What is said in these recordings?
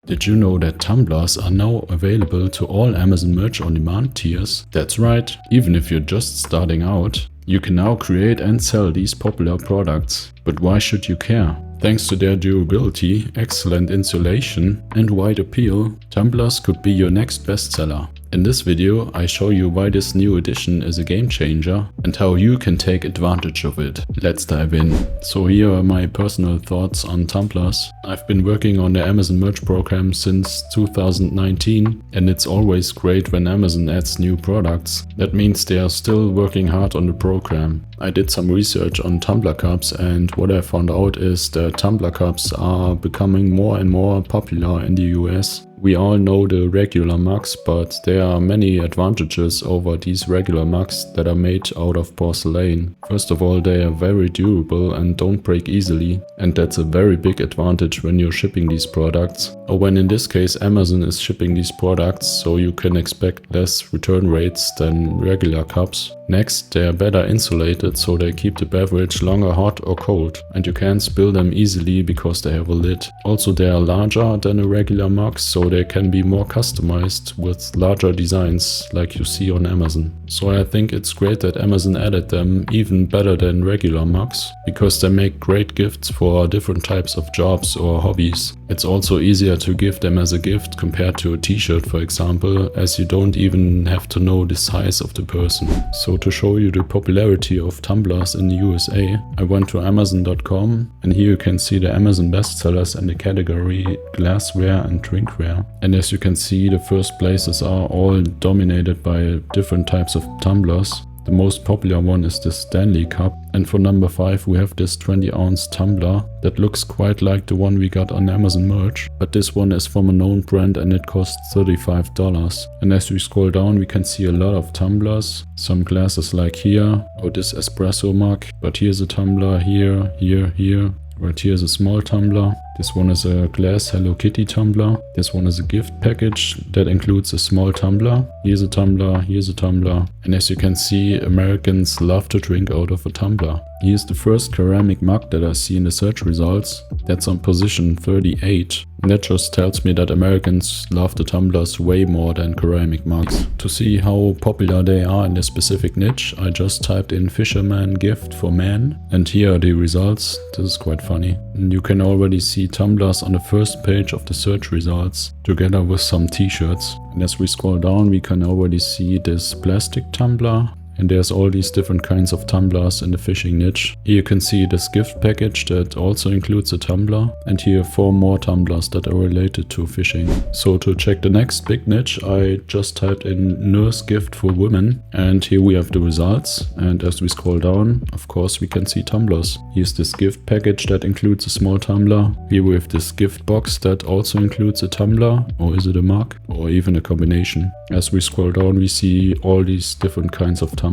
Did you know that tumblers are now available to all Amazon Merch on Demand tiers? That's right, even if you're just starting out, you can now create and sell these popular products. But why should you care? Thanks to their durability, excellent insulation and wide appeal, tumblers could be your next bestseller. In this video, I show you why this new edition is a game changer and how you can take advantage of it. Let's dive in. So here are my personal thoughts on tumblers. I've been working on the Amazon Merch program since 2019 and it's always great when Amazon adds new products. That means they are still working hard on the program. I did some research on tumbler cups and what I found out is that tumbler cups are becoming more and more popular in the US. We all know the regular mugs, but there are many advantages over these regular mugs that are made out of porcelain. First of all, they are very durable and don't break easily, and that's a very big advantage when you're shipping these products, or when in this case Amazon is shipping these products, so you can expect less return rates than regular cups. Next, they are better insulated, so they keep the beverage longer hot or cold, and you can't spill them easily because they have a lid. Also, they are larger than a regular mug, so they can be more customized with larger designs like you see on Amazon. So I think it's great that Amazon added them even better than regular mugs, because they make great gifts for different types of jobs or hobbies. It's also easier to give them as a gift compared to a t-shirt, for example, as you don't even have to know the size of the person. So to show you the popularity of tumblers in the USA, I went to Amazon.com and here you can see the Amazon bestsellers in the category glassware and drinkware. And as you can see, the first places are all dominated by different types of tumblers. The most popular one is the Stanley cup, and for number 5 we have this 20-ounce tumbler that looks quite like the one we got on Amazon Merch, but this one is from a known brand and it costs $35. And as we scroll down we can see a lot of tumblers, some glasses like here, or this espresso mug, but here's a tumbler here, here. Right here's a small tumbler. This one is a glass Hello Kitty tumbler. This one is a gift package that includes a small tumbler. Here's a tumbler, here's a tumbler. And as you can see, Americans love to drink out of a tumbler. Here's the first ceramic mug that I see in the search results. That's on position 38. And that just tells me that Americans love the tumblers way more than ceramic mugs. To see how popular they are in a specific niche, I just typed in fisherman gift for men. And here are the results. This is quite funny. And you can already see tumblers on the first page of the search results, together with some t-shirts. And as we scroll down, we can already see this plastic tumbler. And there's all these different kinds of tumblers in the fishing niche. Here you can see this gift package that also includes a tumbler. And here 4 more tumblers that are related to fishing. So to check the next big niche, I just typed in nurse gift for women. And here we have the results. And as we scroll down, of course, we can see tumblers. Here's this gift package that includes a small tumbler. Here we have this gift box that also includes a tumbler. Or is it a mug? Or even a combination. As we scroll down, we see all these different kinds of tumblers.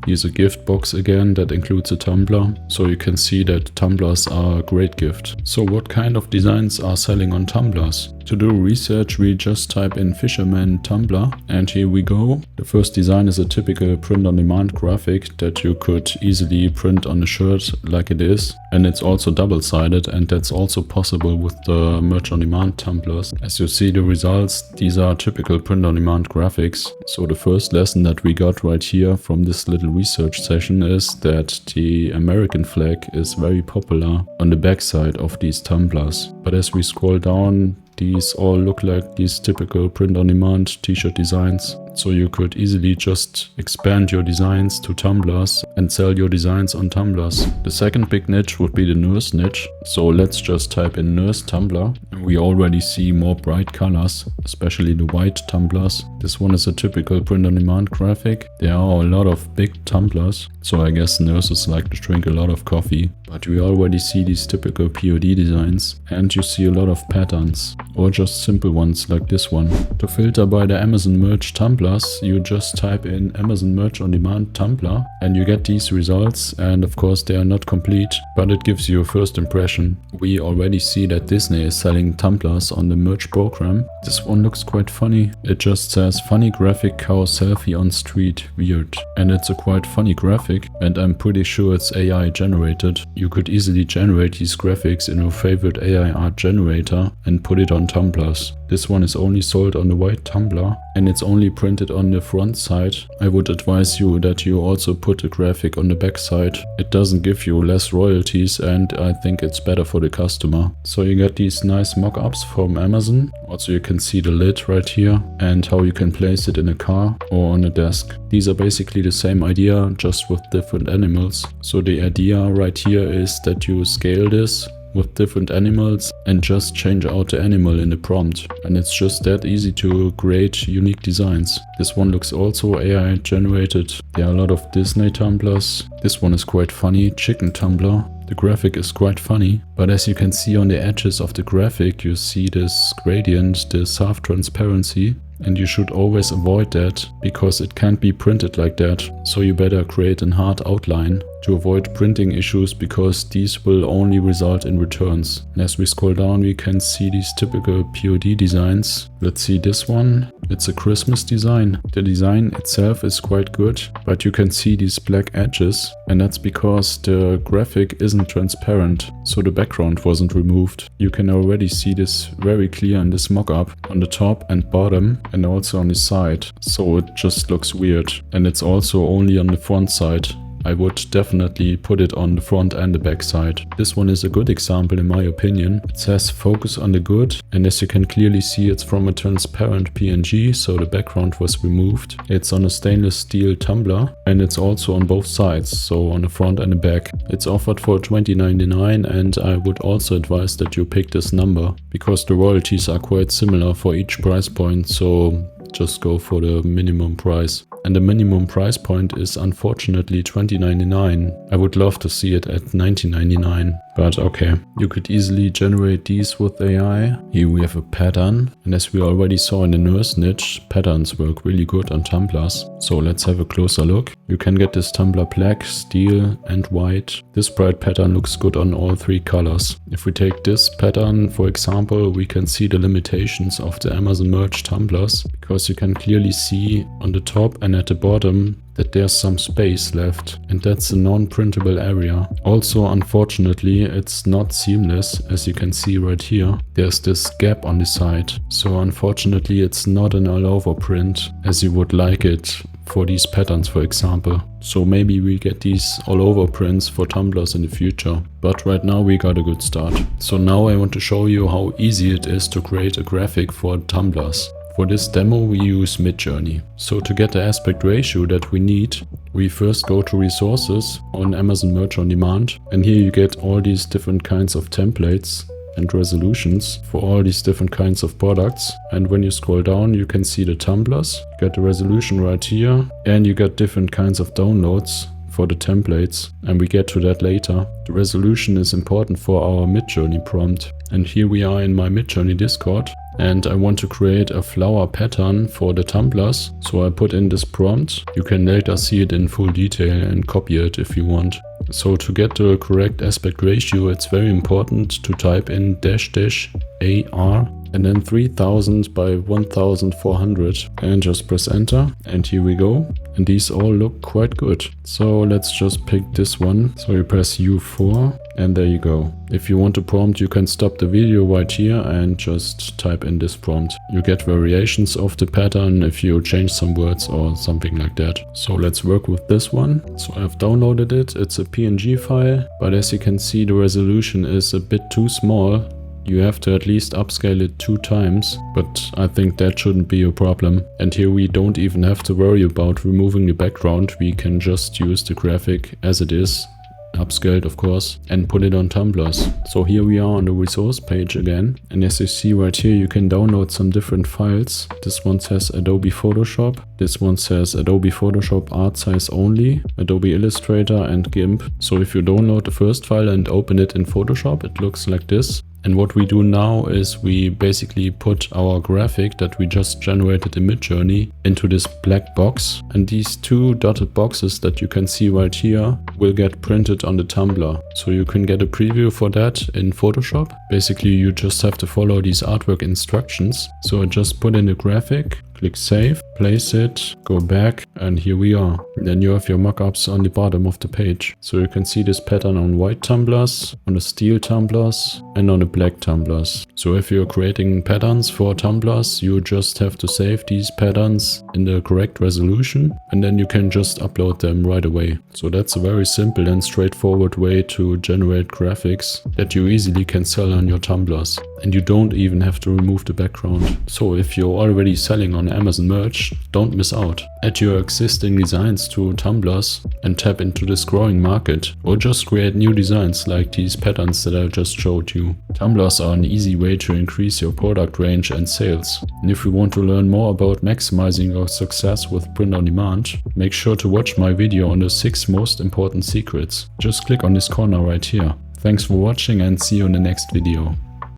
Here's a gift box again that includes a tumbler, so you can see that tumblers are a great gift. So what kind of designs are selling on tumblers? To do research we just type in fisherman tumbler and here we go. The first design is a typical print-on-demand graphic that you could easily print on a shirt like it is, and it's also double-sided, and that's also possible with the merch-on-demand tumblers. As you see the results, these are typical print-on-demand graphics. So the first lesson that we got right here from this little research session is that the American flag is very popular on the backside of these tumblers. But as we scroll down, these all look like these typical print-on-demand t-shirt designs. So you could easily just expand your designs to tumblers and sell your designs on tumblers. The second big niche would be the nurse niche. So let's just type in nurse tumbler. And we already see more bright colors, especially the white tumblers. This one is a typical print-on-demand graphic. There are a lot of big tumblers. So I guess nurses like to drink a lot of coffee. But we already see these typical POD designs. And you see a lot of patterns. Or just simple ones like this one. To filter by the Amazon Merch tumbler, Tumblers, you just type in Amazon Merch on Demand Tumbler and you get these results, and of course they are not complete, but it gives you a first impression. We already see that Disney is selling tumblers on the merch program. This one looks quite funny. It just says funny graphic cow selfie on street, weird. And it's a quite funny graphic, and I'm pretty sure it's AI generated. You could easily generate these graphics in your favorite AI art generator and put it on tumblers. This one is only sold on the white tumbler and it's only printed on the front side. I would advise you that you also put a graphic on the back side. It doesn't give you less royalties and I think it's better for the customer. So you get these nice mock-ups from Amazon. Also you can see the lid right here and how you can place it in a car or on a desk. These are basically the same idea, just with different animals. So the idea right here is that you scale this with different animals and just change out the animal in the prompt, and it's just that easy to create unique designs. This one looks also AI generated. There are a lot of Disney tumblers. This one is quite funny, chicken tumbler. The graphic is quite funny, but as you can see on the edges of the graphic you see this gradient, this half transparency, and you should always avoid that because it can't be printed like that. So you better create a hard outline to avoid printing issues, because these will only result in returns. And as we scroll down we can see these typical POD designs. Let's see this one. It's a Christmas design. The design itself is quite good, but you can see these black edges, and that's because the graphic isn't transparent, so the background wasn't removed. You can already see this very clear in this mockup on the top and bottom and also on the side, so it just looks weird. And it's also only on the front side. I would definitely put it on the front and the back side. This one is a good example in my opinion. It says focus on the good, and as you can clearly see it's from a transparent PNG, so the background was removed. It's on a stainless steel tumbler and it's also on both sides, so on the front and the back. It's offered for $20.99 and I would also advise that you pick this number because the royalties are quite similar for each price point, so just go for the minimum price. And the minimum price point is unfortunately $20.99. I would love to see it at $19.99. But okay, you could easily generate these with AI. Here we have a pattern, and as we already saw in the nurse niche, patterns work really good on tumblers. So let's have a closer look. You can get this tumbler black, steel and white. This bright pattern looks good on all three colors. If we take this pattern for example, we can see the limitations of the Amazon merch tumblers, because you can clearly see on the top and at the bottom that there's some space left, and that's a non-printable area. Also, unfortunately, it's not seamless, as you can see right here. There's this gap on the side, so unfortunately it's not an all-over print as you would like it for these patterns for example. So maybe we get these all-over prints for tumblers in the future, but right now we got a good start. So now I want to show you how easy it is to create a graphic for tumblers. For this demo we use MidJourney. So to get the aspect ratio that we need, we first go to resources on Amazon Merch on Demand, and here you get all these different kinds of templates and resolutions for all these different kinds of products. And when you scroll down you can see the tumblers, you get the resolution right here, and you get different kinds of downloads for the templates, and we get to that later. The resolution is important for our MidJourney prompt, and here we are in my MidJourney Discord. And I want to create a flower pattern for the tumblers, so I put in this prompt. You can later see it in full detail and copy it if you want. So to get the correct aspect ratio, it's very important to type in --AR and then 3000 by 1400 and just press enter, and here we go. And these all look quite good. So let's just pick this one. So you press U4 and there you go. If you want to prompt, you can stop the video right here and just type in this prompt. You get variations of the pattern if you change some words or something like that. So let's work with this one. So I've downloaded it. It's a PNG file, but as you can see the resolution is a bit too small. You have to at least upscale it 2 times, but I think that shouldn't be a problem. And here we don't even have to worry about removing the background. We can just use the graphic as it is, upscaled of course, and put it on tumblers. So here we are on the resource page again, and as you see right here you can download some different files. This one says Adobe Photoshop, this one says Adobe Photoshop art size only, Adobe Illustrator and GIMP. So if you download the first file and open it in Photoshop, it looks like this. And what we do now is we basically put our graphic that we just generated in MidJourney into this black box. And these two dotted boxes that you can see right here will get printed on the Tumbler. So you can get a preview for that in Photoshop. Basically, you just have to follow these artwork instructions. So just put in the graphic, click save, place it, go back, and here we are. Then you have your mockups on the bottom of the page. So you can see this pattern on white tumblers, on the steel tumblers, and on the black tumblers. So if you're creating patterns for tumblers, you just have to save these patterns in the correct resolution, and then you can just upload them right away. So that's a very simple and straightforward way to generate graphics that you easily can sell on your tumblers. And you don't even have to remove the background. So if you're already selling on Amazon Merch, don't miss out. Add your existing designs to tumblers and tap into this growing market, or just create new designs like these patterns that I just showed you. Tumblers are an easy way to increase your product range and sales. And if you want to learn more about maximizing your success with print on demand, make sure to watch my video on the 6 most important secrets. Just click on this corner right here. Thanks for watching and see you in the next video.